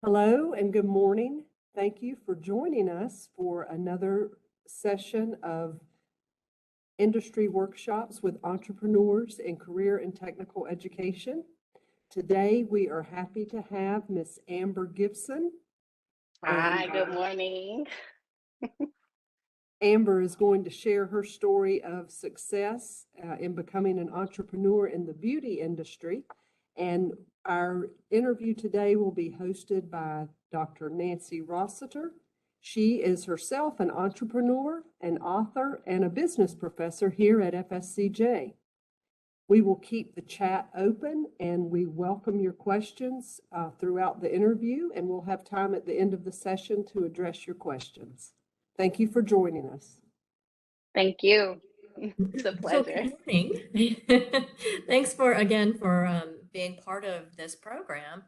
Hello and good morning. Thank you for joining us for another session of industry workshops with entrepreneurs in career and technical education. Today, we are happy to have Miss Amber Gibson. And Hi, good morning. Amber is going to share her story of success in becoming an entrepreneur in the beauty industry. And our interview today will be hosted by Dr. Nancy Rossiter. She is herself an entrepreneur, an author, and a business professor here at FSCJ. We will keep the chat open and we welcome your questions throughout the interview, and we'll have time at the end of the session to address your questions. Thank you for joining us. Thank you. It's a So pleasure. good morning. Thanks again for being part of this program.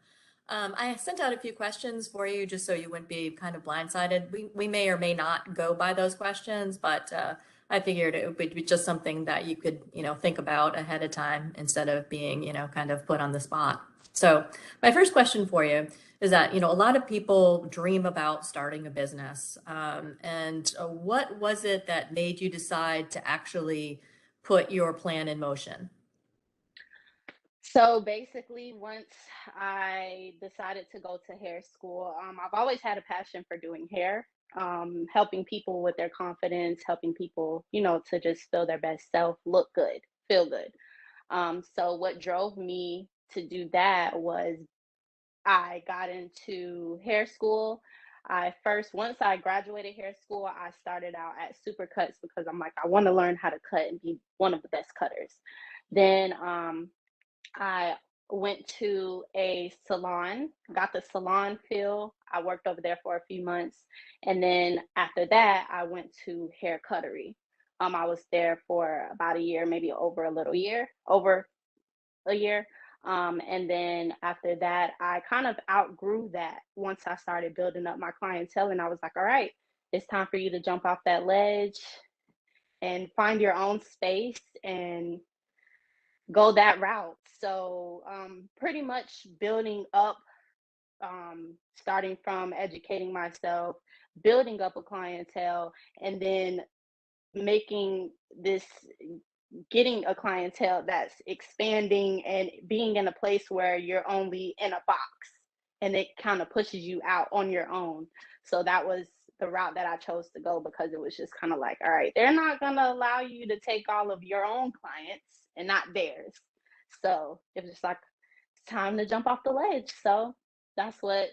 I sent out a few questions for you just so you wouldn't be kind of blindsided. We may or may not go by those questions, but I figured it would be just something that you could, think about ahead of time instead of being, kind of put on the spot. So my first question for you is that, a lot of people dream about starting a business. And what was it that made you decide to actually put your plan in motion? So basically, once I decided to go to hair school, I've always had a passion for doing hair, helping people with their confidence, helping people, to just feel their best self, look good, feel good. So what drove me to do that was I got into hair school. Once I graduated hair school, I started out at Supercuts because I'm like, I want to learn how to cut and be one of the best cutters. Then I went to a salon, got the salon feel. I worked over there for a few months. And then after that, I went to hair cuttery. I was there for about a year, maybe over a year. And then after that, I kind of outgrew that once I started building up my clientele. And I was like, all right, it's time for you to jump off that ledge and find your own space and go that route. So, pretty much building up, starting from educating myself, building up a clientele, and then making this getting a clientele that's expanding and being in a place where you're only in a box and it kind of pushes you out on your own. So that was the route that I chose to go because it was just kind of like, all right, they're not going to allow you to take all of your own clients and not theirs. So it was just like, it's time to jump off the ledge. So that's what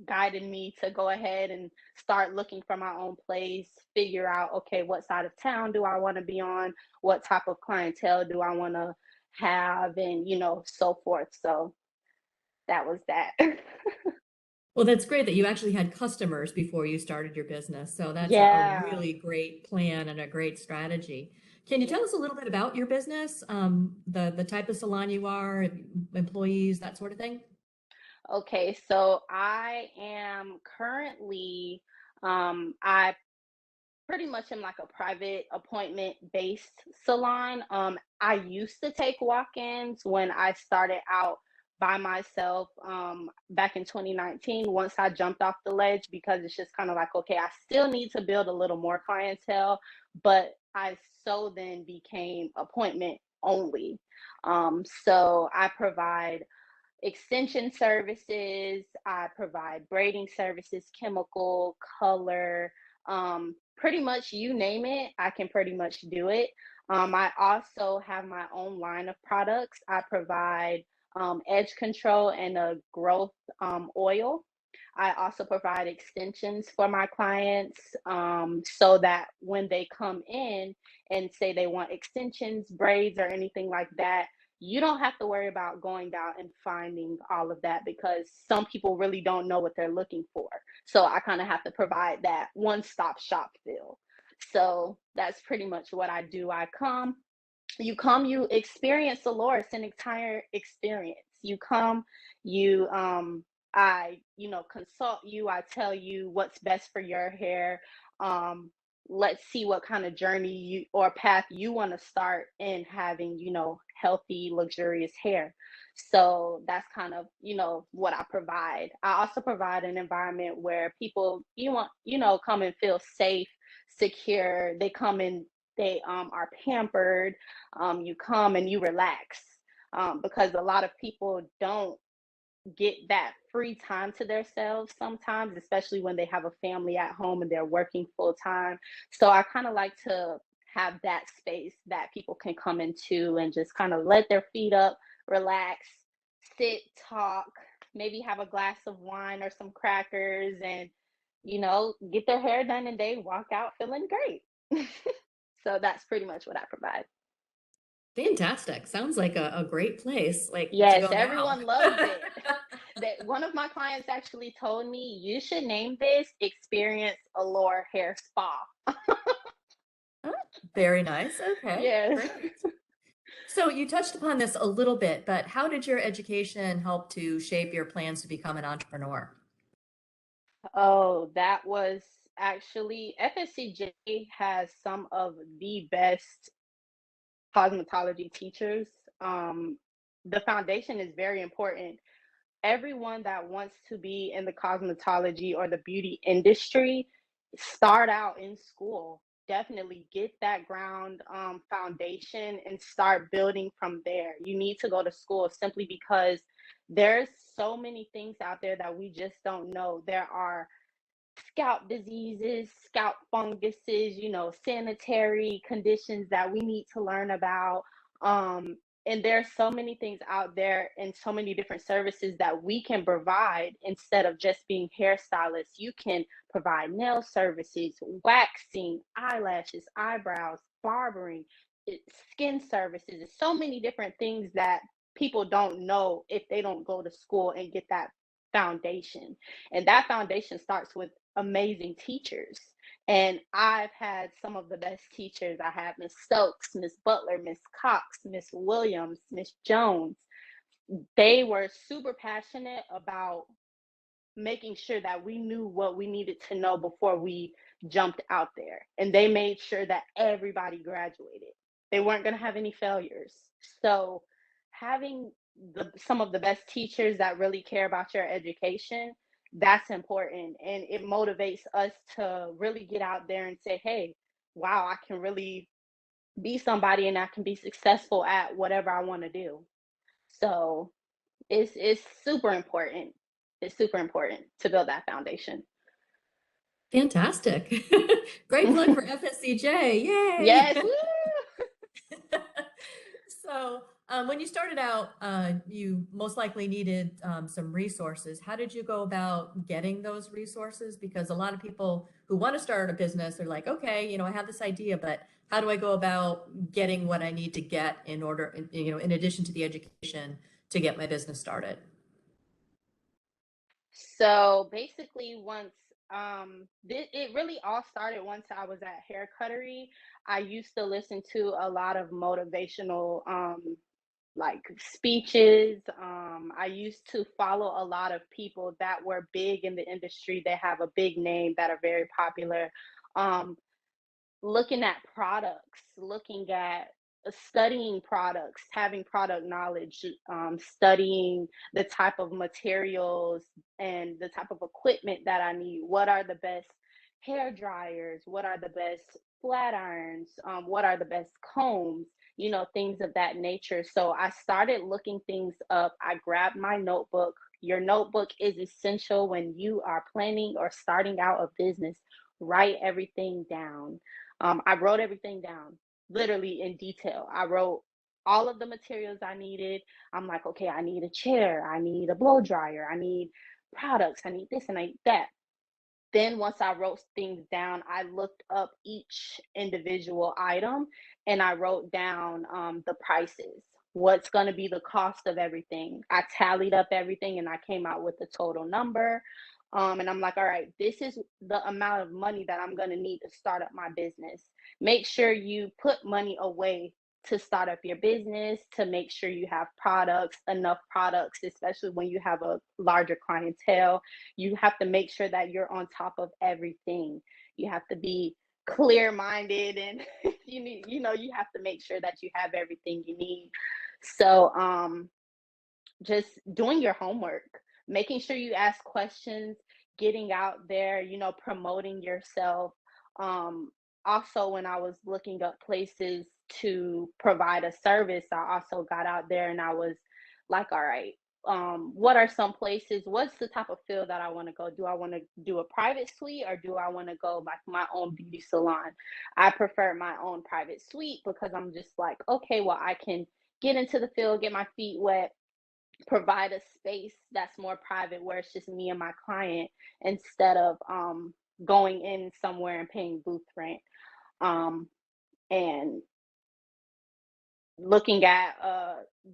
guided me to go ahead and start looking for my own place, figure out, okay, what side of town do I want to be on? What type of clientele do I want to have? And, so forth. So that was that. Well, that's great that you actually had customers before you started your business. So that's a Yeah. really great plan and a great strategy. Can you tell us a little bit about your business, the type of salon you are, employees, that sort of thing? Okay. So I am currently, I pretty much am like a private appointment based salon. I used to take walk-ins when I started out by myself back in 2019 once I jumped off the ledge because it's just kind of like, okay, I still need to build a little more clientele, but I so then became appointment only. So I provide extension services, I provide braiding services, chemical, color, pretty much you name it, I can pretty much do it. I also have my own line of products. I provide edge control and a growth oil. I also provide extensions for my clients so that when they come in and say they want extensions, braids, or anything like that, you don't have to worry about going down and finding all of that because some people really don't know what they're looking for. So I kind of have to provide that one-stop shop feel. So that's pretty much what I do. You experience the Lord. It's an entire experience. You come, you I consult you, I tell you what's best for your hair. let's see what kind of journey you or path you want to start in having, healthy, luxurious hair. So that's kind of, what I provide. I also provide an environment where people, come and feel safe, secure. They come in, they are pampered. You come and you relax. Because a lot of people don't get that free time to themselves sometimes, especially when they have a family at home and they're working full time. So I kind of like to have that space that people can come into and just kind of let their feet up, relax, sit, talk, maybe have a glass of wine or some crackers and, get their hair done and they walk out feeling great. So that's pretty much what I provide. Fantastic. Sounds like a great place, like to Yes, go now. everyone loves it. That one of my clients actually told me you should name this Experience Allure Hair Spa. Oh, very nice. Okay, Yes. great. So you touched upon this a little bit, but how did your education help to shape your plans to become an entrepreneur? Oh, that was actually FSCJ has some of the best cosmetology teachers. Um, the foundation is very important. Everyone that wants to be in the cosmetology or the beauty industry, start out in school. Definitely get that ground foundation and start building from there. You need to go to school simply because there's so many things out there that we just don't know. There are scalp diseases, scalp funguses, sanitary conditions that we need to learn about. And there's so many things out there and so many different services that we can provide instead of just being hairstylists. You can provide nail services, waxing, eyelashes, eyebrows, barbering, skin services. There's so many different things that people don't know if they don't go to school and get that foundation. And that foundation starts with amazing teachers. And I've had some of the best teachers. I had Miss Stokes, Miss Butler, Miss Cox, Miss Williams, Miss Jones. They were super passionate about making sure that we knew what we needed to know before we jumped out there. And they made sure that everybody graduated. They weren't going to have any failures. So having some of the best teachers that really care about your education, that's important. And it motivates us to really get out there and say, hey, wow, I can really be somebody and I can be successful at whatever I want to do. So it's super important. It's super important to build that foundation. Fantastic. Great plug for FSCJ. Yes. Yay. Woo! So, when you started out, you most likely needed some resources. How did you go about getting those resources? Because a lot of people who want to start a business are like, okay, I have this idea, but how do I go about getting what I need to get in order, in addition to the education to get my business started? So basically, once it really all started once I was at Hair Cuttery. I used to listen to a lot of motivational like speeches. I used to follow a lot of people that were big in the industry. They have a big name that are very popular. Um, Looking at products, looking at studying products, having product knowledge, studying the type of materials and the type of equipment that I need. What are the best hair dryers? What are the best flat irons? What are the best combs? Things of that nature. So I started looking things up. I grabbed my notebook. Your notebook is essential when you are planning or starting out a business. Write everything down. I wrote everything down, literally in detail. I wrote all of the materials I needed. I'm like, okay, I need a chair, I need a blow dryer, I need products, I need this and I need that. Then once I wrote things down, I looked up each individual item and I wrote down the prices. What's going to be the cost of everything? I tallied up everything and I came out with the total number. And I'm like, all right, this is the amount of money that I'm going to need to start up my business. Make sure you put money away to start up your business, to make sure you have products, enough products, especially when you have a larger clientele. You have to make sure that you're on top of everything. You have to be clear-minded, and you have to make sure that you have everything you need. So just doing your homework, making sure you ask questions, getting out there, promoting yourself. Um, Also, when I was looking up places to provide a service, I also got out there and I was like, all right, what are some places? What's the type of field that I want to go? Do I want to do a private suite, or do I want to go like my own beauty salon? I prefer my own private suite because I'm just like, okay, well, I can get into the field, get my feet wet, provide a space that's more private where it's just me and my client, instead of going in somewhere and paying booth rent, um, and looking at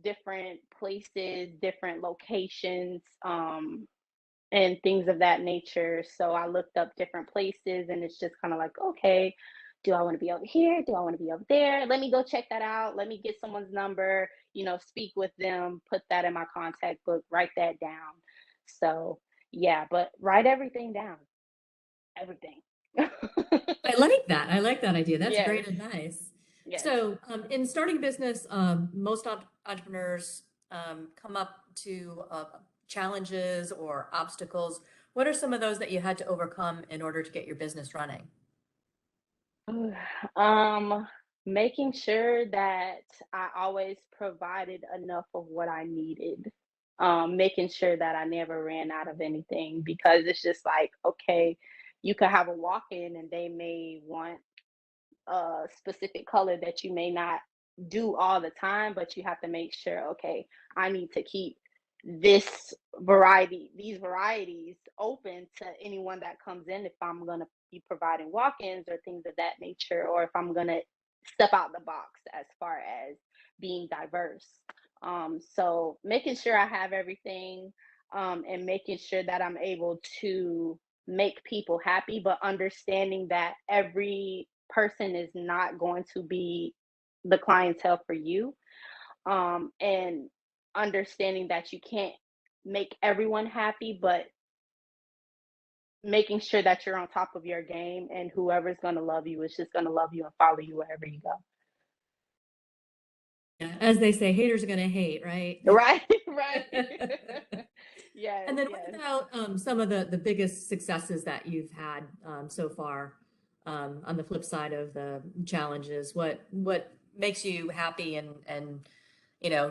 different places, different locations, and things of that nature. So I looked up different places, and it's just kind of like, okay, do I want to be over here? Do I want to be over there? Let me go check that out. Let me get someone's number, speak with them, put that in my contact book, write that down. So yeah, but write everything down, everything. I like that. I like that idea. That's Yes, great advice. yes. So, in starting business, most entrepreneurs come up to challenges or obstacles. What are some of those that you had to overcome in order to get your business running? Um, Making sure that I always provided enough of what I needed. Making sure that I never ran out of anything, because it's just like, okay, you could have a walk-in and they may want a specific color that you may not do all the time, but you have to make sure, okay, I need to keep these varieties open to anyone that comes in, if I'm going to be providing walk-ins or things of that nature, or if I'm going to step out the box as far as being diverse. So making sure I have everything, and making sure that I'm able to make people happy, but understanding that every person is not going to be the clientele for you, and understanding that you can't make everyone happy, but making sure that you're on top of your game, and whoever's going to love you is just going to love you and follow you wherever you go. Yeah, as they say, haters are going to hate, right? Right. Right. Yes, And then what yes. about some of the biggest successes that you've had so far, on the flip side of the challenges? What makes you happy and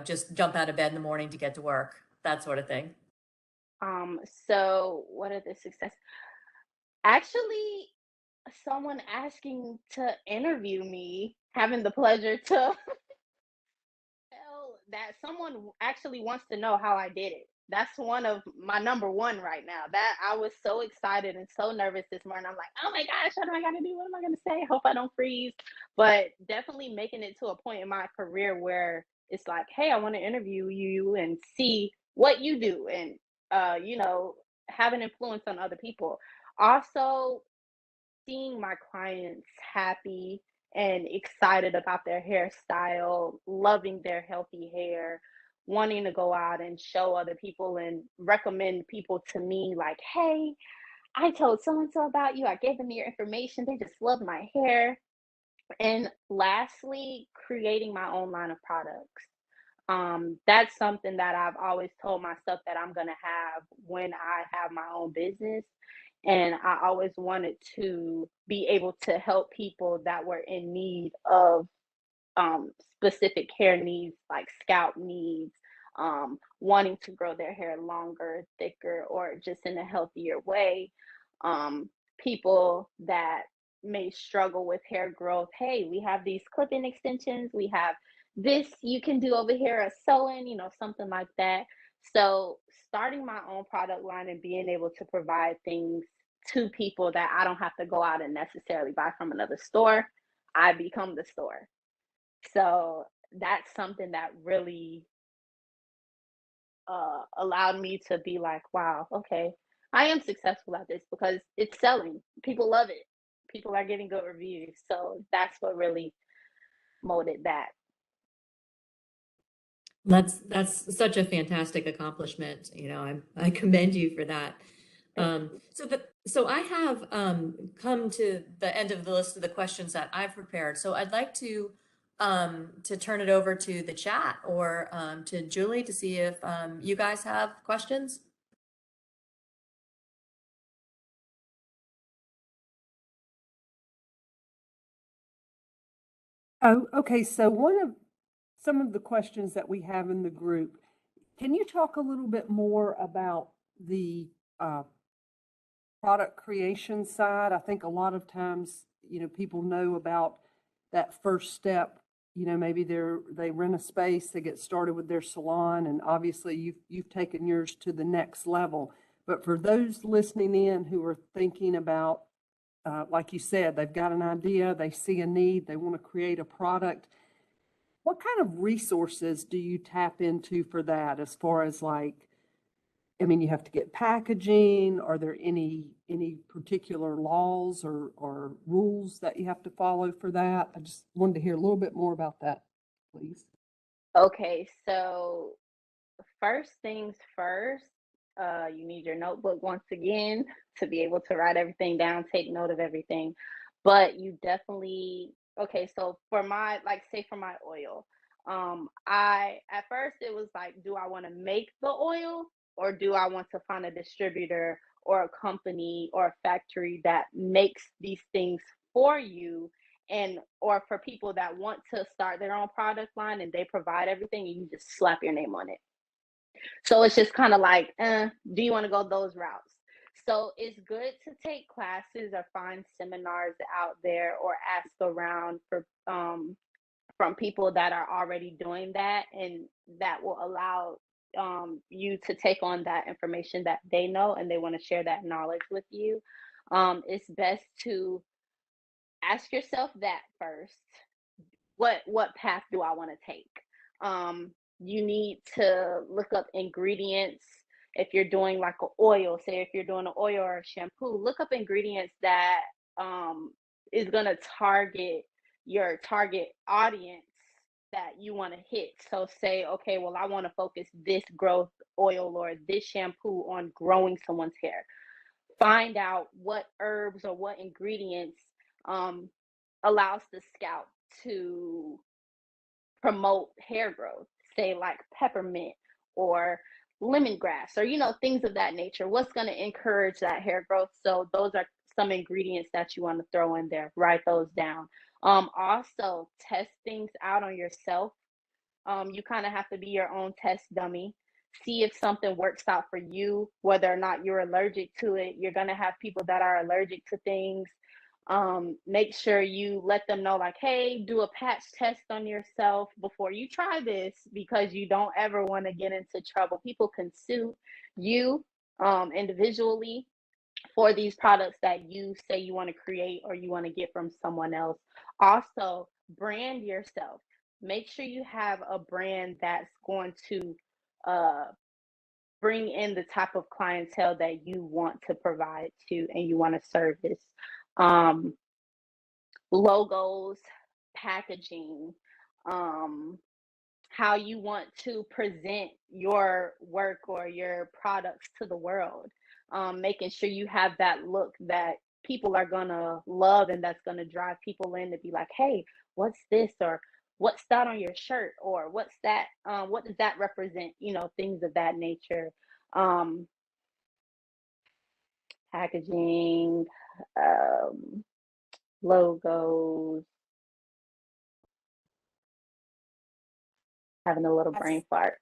just jump out of bed in the morning to get to work, that sort of thing? So what are the success? Actually, someone asking to interview me, having the pleasure to tell that someone actually wants to know how I did it. That's one of my number one right now. That I was so excited and so nervous this morning. I'm like, oh my gosh, what am I gonna do? What am I gonna say? Hope I don't freeze. But definitely making it to a point in my career where it's like, hey, I want to interview you and see what you do, and have an influence on other people. Also, seeing my clients happy and excited about their hairstyle, loving their healthy hair, wanting to go out and show other people and recommend people to me, like, hey, I told so and so about you. I gave them your information. They just love my hair. And lastly, creating my own line of products. That's something that I've always told myself that I'm going to have when I have my own business. And I always wanted to be able to help people that were in need of specific hair needs, like scalp needs, wanting to grow their hair longer, thicker, or just in a healthier way. Um, People that may struggle with hair growth. Hey, we have these clip-in extensions. We have this you can do over here, a sew-in, something like that. So starting my own product line and being able to provide things to people that I don't have to go out and necessarily buy from another store, I become the store. So that's something that really allowed me to be like, wow, okay, I am successful at this because it's selling. People love it. People are getting good reviews. So that's what really molded that. That's such a fantastic accomplishment. I commend you for that. So I have come to the end of the list of the questions that I've prepared. So I'd like to turn it over to the chat or to Julie to see if you guys have questions. Oh, okay. So some of the questions that we have in the group, can you talk a little bit more about the product creation side? I think a lot of times, people know about that first step. Maybe they rent a space, they get started with their salon, and obviously you've taken yours to the next level. But for those listening in who are thinking about, like you said, they've got an idea, they see a need, they want to create a product. What kind of resources do you tap into for that as far as you have to get packaging? Are there any particular laws or rules that you have to follow for that? I just wanted to hear a little bit more about that, please. Okay, so first things first, you need your notebook once again to be able to write everything down, take note of everything. But you definitely, okay, so for my, like, say for my oil, at first it was like, do I want to make the oil or do I want to find a distributor or a company or a factory that makes these things for you? And or for people that want to start their own product line and they provide everything and you just slap your name on it. So it's just kind of like, do you want to go those routes? So it's good to take classes or find seminars out there or ask around for from people that are already doing that, and that will allow you to take on that information that they know and they want to share that knowledge with you. It's best to ask yourself that first. What path do I want to take? You need to look up ingredients. If you're doing like an oil, say if you're doing an oil or a shampoo, look up ingredients that is going to target your target audience that you want to hit. So say, okay, well, I want to focus this growth oil or this shampoo on growing someone's hair. Find out what herbs or what ingredients um, allows the scalp to promote hair growth, say like peppermint or lemongrass or things of that nature. What's going to encourage that hair growth? So those are some ingredients that you want to throw in there. Write those down. Also test things out on yourself. You kind of have to be your own test dummy. See if something works out for you, whether or not you're allergic to it. You're going to have people that are allergic to things. Make sure you let them know, like, hey, do a patch test on yourself before you try this, because you don't ever want to get into trouble. People can sue you individually for these products that you say you want to create or you want to get from someone else. Also, brand yourself. Make sure you have a brand that's going to uh, bring in the type of clientele that you want to provide to and you want to service. Um, Logos, packaging, um, how you want to present your work or your products to the world. Making sure you have that look that people are gonna love and that's gonna drive people in to be like, hey, what's this? Or what's that on your shirt? Or what's that? What does that represent? Things of that nature. Um, Packaging, um, logos, having a little brain fart.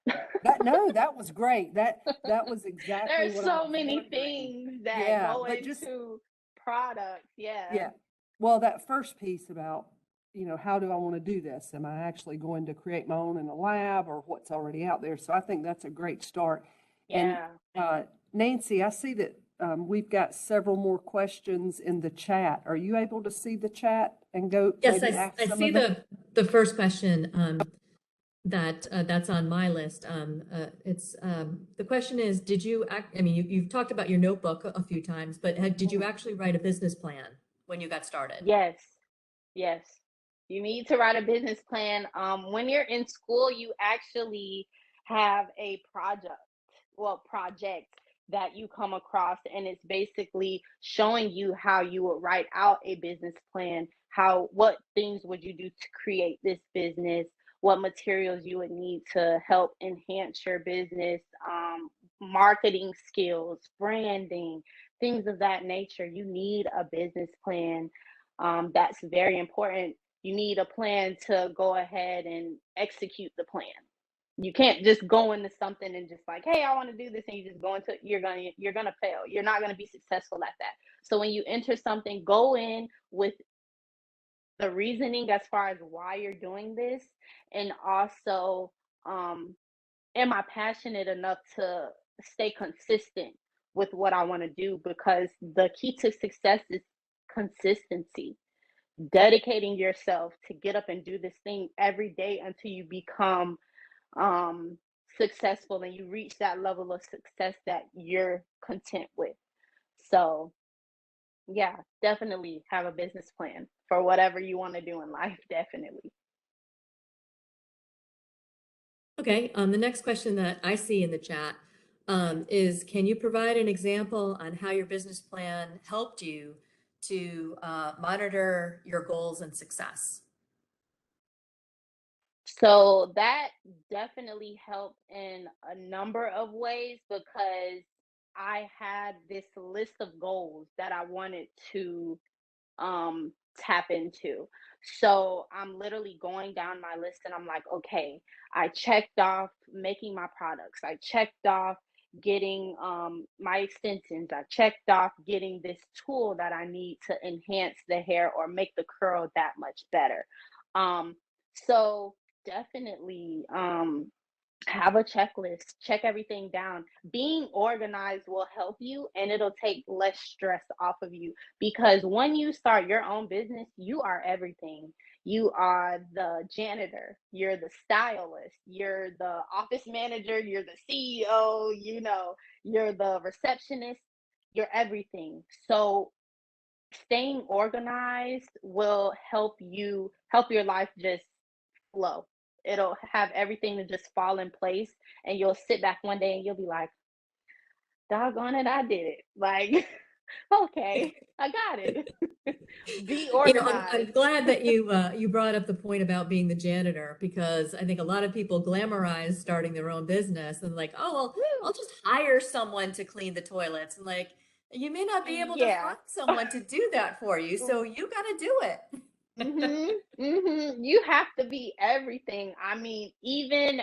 That was great. That was exactly There's what I so was many wondering. things that Yeah, go but just into products. Yeah. yeah. Well, that first piece about, how do I want to do this? Am I actually going to create my own in a lab or what's already out there? So I think that's a great start. And Yeah. Nancy, I see that we've got several more questions in the chat. Are you able to see the chat and go Yes, maybe ask I some see of them? the first question that's on my list. The question is, did you act, I mean, you've talked about your notebook a few times, but did you Mhm. actually write a business plan when you got started? Yes. Yes. You need to write a business plan. When you're in school, you actually have a project. that you come across, and it's basically showing you how you would write out a business plan, what things would you do to create this business, what materials you would need to help enhance your business, marketing skills, branding, things of that nature. You need a business plan. That's very important. You need a plan to go ahead and execute the plan. You can't just go into something and just like, hey, I want to do this, and you just go into it. You're gonna fail. You're not gonna be successful at that. So when you enter something, go in with the reasoning as far as why you're doing this, and also, am I passionate enough to stay consistent with what I want to do? Because the key to success is consistency, dedicating yourself to get up and do this thing every day until you become um successful and you reach that level of success that you're content with. So yeah, definitely have a business plan for whatever you want to do in life. Definitely. Okay, the next question that I see in the chat is, can you provide an example on how your business plan helped you to monitor your goals and success? So that definitely helped in a number of ways, because I had this list of goals that I wanted to tap into. So I'm literally going down my list and I'm like, okay, I checked off making my products. I checked off getting my extensions. I checked off getting this tool that I need to enhance the hair or make the curl that much better. So definitely have a checklist, check everything down. Being organized will help you, and it'll take less stress off of you, because when you start your own business, you are everything. You are the janitor, you're the stylist, you're the office manager, you're the CEO, you're the receptionist, you're everything. So staying organized will help your life just flow. It'll have everything to just fall in place, and you'll sit back one day and you'll be like, doggone it, I did it. Like, okay, I got it. Be I'm organized. glad that you brought up the point about being the janitor, because I think a lot of people glamorize starting their own business and like, oh, well, I'll Woo. just hire someone to clean the toilets. And like, you may not be able to Yeah. find someone to do that for you, so you got to do it. You have to be everything. I mean, even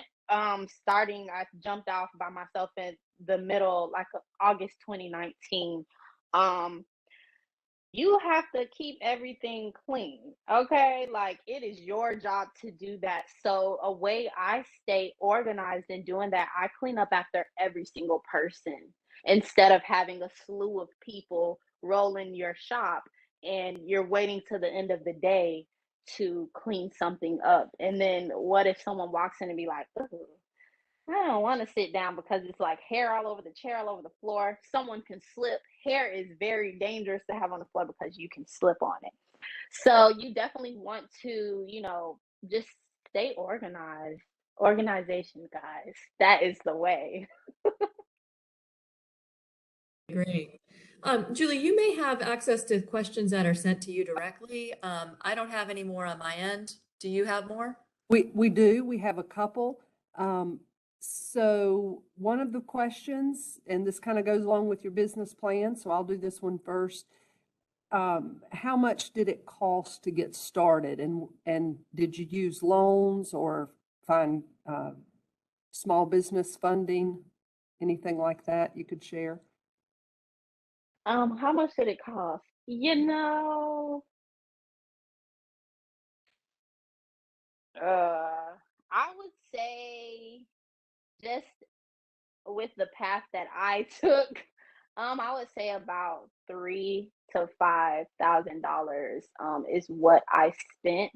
starting, I jumped off by myself in the middle, like August 2019. Um, you have to keep everything clean, okay? Like, it is your job to do that. So a way I stay organized in doing that, I clean up after every single person instead of having a slew of people roll in your shop and you're waiting to the end of the day to clean something up. And then what if someone walks in and be like, "Ugh, I don't want to sit down," because it's like hair all over the chair, all over the floor. Someone can slip. Hair is very dangerous to have on the floor because you can slip on it. So you definitely want to, just stay organized. Organization, guys. That is the way. Great. Julie, you may have access to questions that are sent to you directly. I don't have any more on my end. Do you have more? We do. We have a couple. So one of the questions, and this kind of goes along with your business plan, so I'll do this one first. How much did it cost to get started, and did you use loans or find small business funding, anything like that you could share? How much did it cost? I would say, just with the path that I took, I would say about $3,000 to $5,000 is what I spent.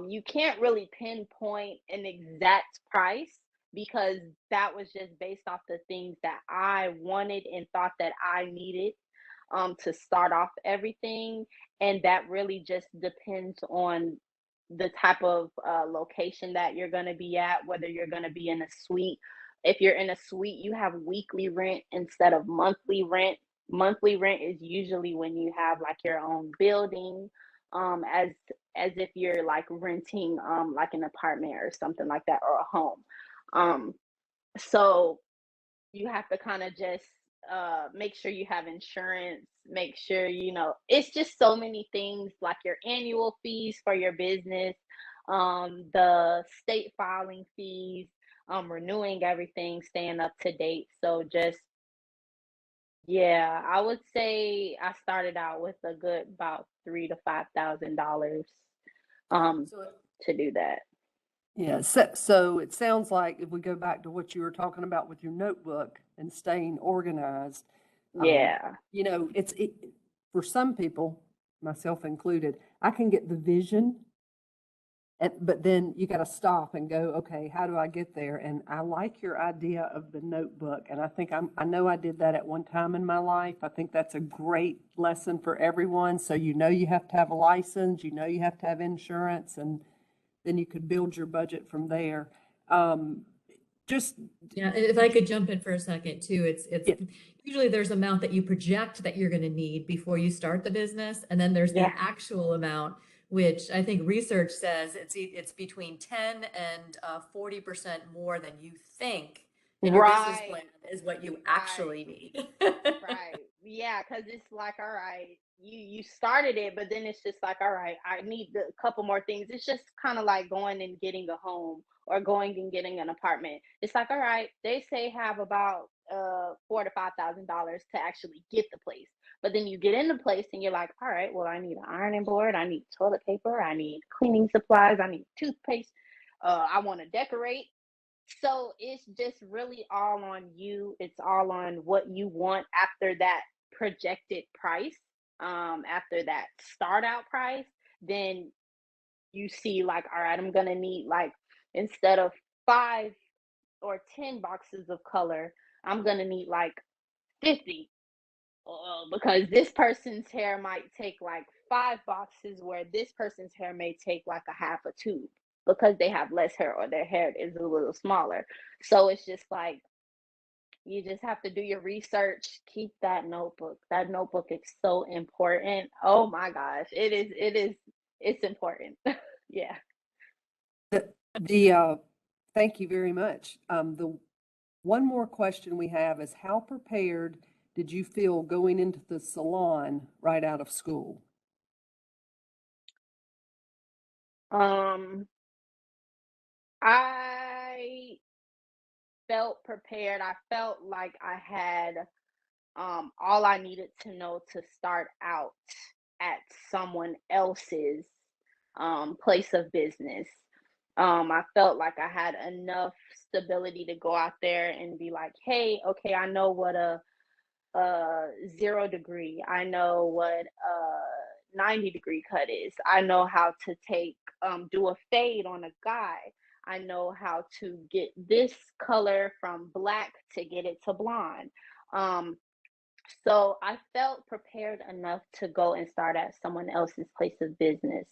You can't really pinpoint an exact price, because that was just based off the things that I wanted and thought that I needed to start off everything. And that really just depends on the type of location that you're going to be at, whether you're going to be in a suite, If you're in a suite, you have weekly rent instead of monthly rent. Monthly rent is usually when you have like your own building, as if you're like renting like an apartment or something like that, or a home. Um, so you have to kind of just make sure you have insurance, make sure, it's just so many things, like your annual fees for your business, the state filing fees, renewing everything, staying up to date. So just, yeah, I would say I started out with a good about $3,000 to $5,000 um So, to do that. yeah, so it sounds like if we go back to what you were talking about with your notebook and staying organized, um, Yeah. for some people, myself included, I can get the vision, but then you got to stop and go, okay, how do I get there? And I like your idea of the notebook, and I know I did that at one time in my life. I think that's a great lesson for everyone. So you have to have a license, you have to have insurance, and then you could build your budget from there. Um, just, Yeah, if I could jump in for a second too, it's yeah, usually there's an amount that you project that you're going to need before you start the business, and then there's the Yeah. actual amount, which I think research says it's between 10 and 40% more than you think in your business Right. plan is what you Right. actually need. Right. Yeah, because it's like, all right, you started it, but then it's just like, all right, I need a couple more things. It's just kind of like going and getting a home or going and getting an apartment. It's like, all right, they say have about $4,000 to $5,000 to actually get the place. But then you get in the place and you're like, all right, well, I need an ironing board, I need toilet paper, I need cleaning supplies, I need toothpaste, I want to decorate. So it's just really all on you. It's all on what you want after that projected price. After that start out price, then you see like, all right, I'm gonna need like, instead of 5 or 10 boxes of color, I'm gonna need like 50, because this person's hair might take like 5 boxes, where this person's hair may take like a half a tube because they have less hair or their hair is a little smaller. So it's just like, you just have to do your research. Keep that notebook. That notebook is so important. Oh my gosh, it's important. Yeah. the thank you very much. The one more question we have is, how prepared did you feel going into the salon right out of school? Um, I felt prepared. I felt like I had all I needed to know to start out at someone else's place of business. I felt like I had enough stability to go out there and be like, hey, okay, I know what a 0 degree, I know what a 90-degree cut is. I know how to do a fade on a guy. I know how to get this color from black to get it to blonde. Um, so I felt prepared enough to go and start at someone else's place of business.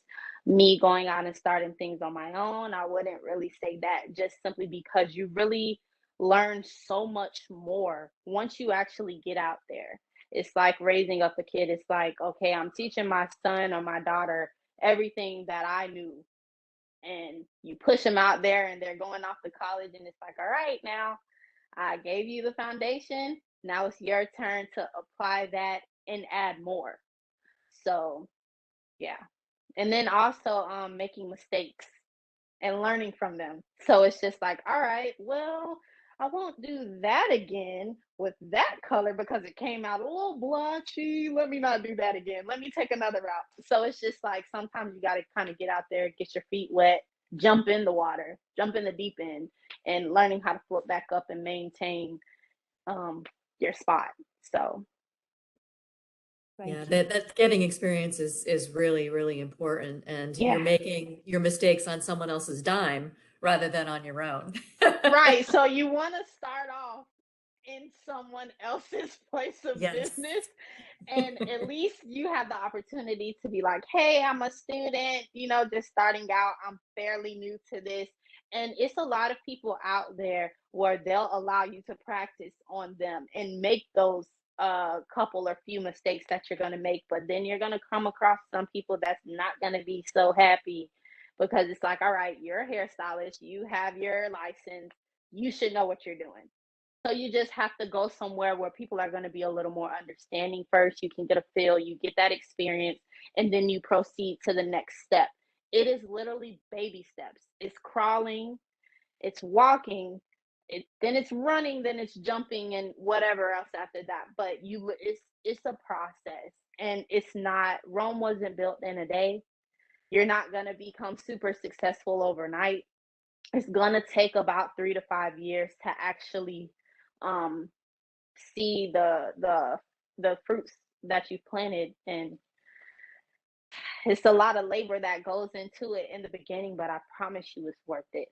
Me going out and starting things on my own, I wouldn't really say that, just simply because you really learn so much more once you actually get out there. It's like raising up a kid. It's like, okay, I'm teaching my son or my daughter everything that I knew. And you push them out there and they're going off to college, and it's like, all right, now I gave you the foundation. Now it's your turn to apply that and add more. So, yeah. And then also making mistakes and learning from them. So it's just like, all right, well, I won't do that again with that color because it came out a little blotchy. Let me not do that again. Let me take another route. So it's just like, sometimes you got to kind of get out there, get your feet wet, jump in the water, jump in the deep end, and learning how to float back up and maintain um, your spot. So, Yeah, Thank you. that getting experience is really, really important. And you're yeah. making your mistakes on someone else's dime rather than on your own. Right. So you want to start off in someone else's place of Yes. business, and at least you have the opportunity to be like, hey, I'm a student, just starting out, I'm fairly new to this, And it's a lot of people out there where they'll allow you to practice on them and make those couple or few mistakes that you're going to make, but then you're going to come across some people that's not going to be so happy, because it's like, all right, you're a hairstylist, you have your license, you should know what you're doing. So you just have to go somewhere where people are going to be a little more understanding first. You can get a feel, you get that experience, and then you proceed to the next step. It is literally baby steps. It's crawling, it's walking, then it's running, then it's jumping, and whatever else after that. But it's a process, and it's not, Rome wasn't built in a day. You're not going to become super successful overnight. It's going to take about 3 to 5 years to actually see the fruits that you've planted. And it's a lot of labor that goes into it in the beginning, but I promise you it's worth it.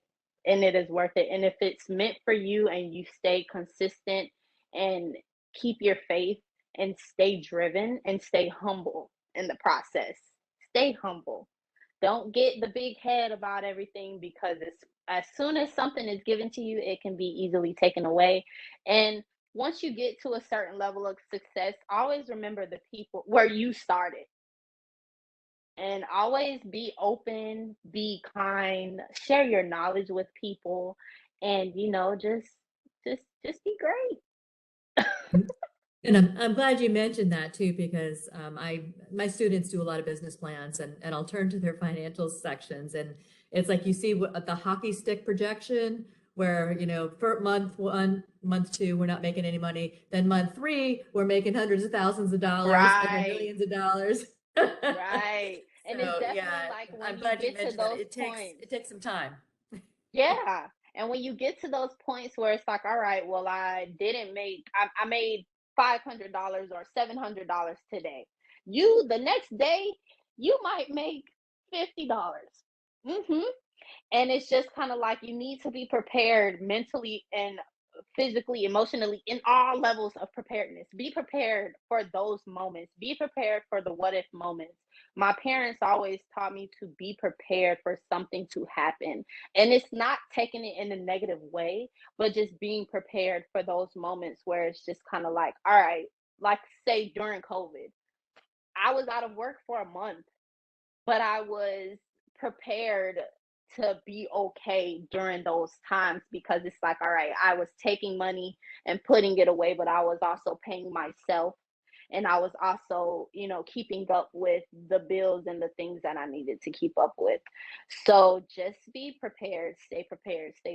And it is worth it. And if it's meant for you and you stay consistent and keep your faith and stay driven and stay humble in the process, stay humble. Don't get the big head about everything, because it's, as soon as something is given to you, it can be easily taken away. And once you get to a certain level of success, always remember the people where you started. And always be open, be kind, share your knowledge with people, and just be great. And I'm glad you mentioned that too, because my students do a lot of business plans, and I'll turn to their financial sections, and it's like you see the hockey stick projection where, for month 1, month 2, we're not making any money. Then month 3, we're making hundreds of thousands of dollars and then Right, millions of dollars. right. And it's So definitely yeah, like I'm when you glad you get to mentioned that. those It points. takes some time. Yeah. And when you get to those points where it's like, all right, well, I made $500 or $700 today. The next day, you might make $50. Mm-hmm. And it's just kind of like, you need to be prepared mentally and physically, emotionally, in all levels of preparedness. Be prepared for those moments. Be prepared for the what if moments. My parents always taught me to be prepared for something to happen. And it's not taking it in a negative way, but just being prepared for those moments where it's just kind of like, all right, like say during COVID, I was out of work for a month, but I was prepared to be okay during those times, because it's like, all right, I was taking money and putting it away, but I was also paying myself, and I was also, keeping up with the bills and the things that I needed to keep up with. So just be prepared, stay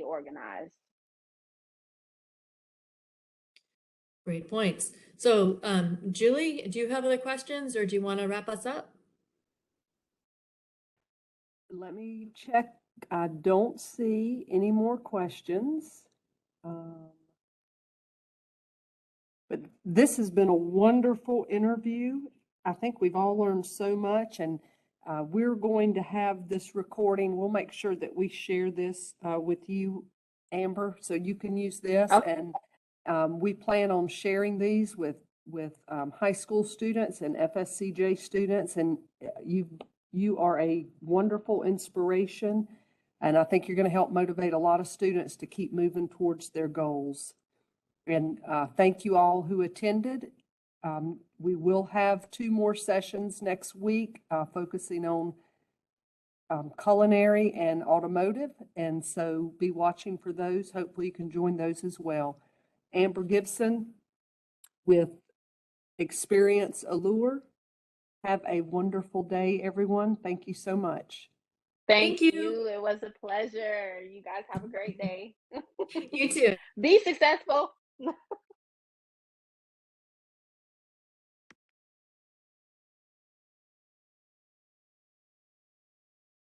organized. Great points. So, Julie, do you have other questions, or do you want to wrap us up? Let me check. I don't see any more questions. But this has been a wonderful interview. I think we've all learned so much, and we're going to have this recording. We'll make sure that we share this with you, Amber, so you can use this. Okay. And we plan on sharing these with high school students and FSCJ students. And you are a wonderful inspiration, and I think you're going to help motivate a lot of students to keep moving towards their goals. And thank you all who attended. We will have 2 more sessions next week focusing on culinary and automotive. And so be watching for those. Hopefully you can join those as well. Amber Gibson with Experience Allure. Have a wonderful day, everyone. Thank you so much. Thank you. you. It was a pleasure. You guys have a great day. You too. Be successful.